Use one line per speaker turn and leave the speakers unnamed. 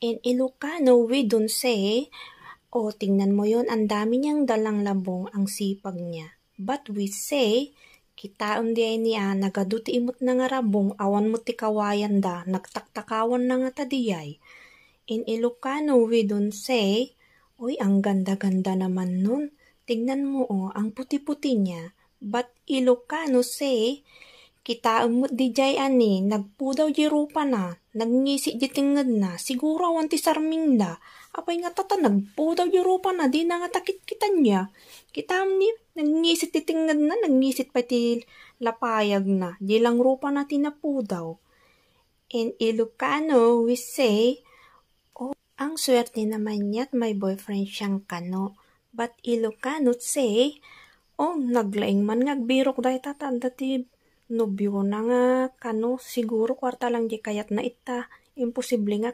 In Ilocano, we don't say, tingnan mo yon, ang dami niyang dalang labong, ang sipag niya. But we say, kitaon di ay niya, nagaduti imot na nga rabong, awan mo ti kawayan da, nagtaktakawan na nga tadiyay. In Ilocano, we don't say, uy, ang ganda-ganda naman nun. Tignan mo, ang puti-puti niya. But Ilocano say, kitaon mo di jay ani, nagpudaw di rupa na, nagngisi di tingad na, siguro awan ti sarming da. Apay nga tata, nagpudaw di rupa na, di na nga takit kita niya. Kitaon ni, nagngisi ti tingad na, nagngisi pa ti lapayag na, di lang rupa na tinapudaw. In Ilocano, we say, ang swerte naman niya't may boyfriend siyang kano. But Ilocano say, naglaing man ngagbirok dahi tatanda ti nobyo na nga kano, siguro kwarta lang di kayat na ita. Imposible nga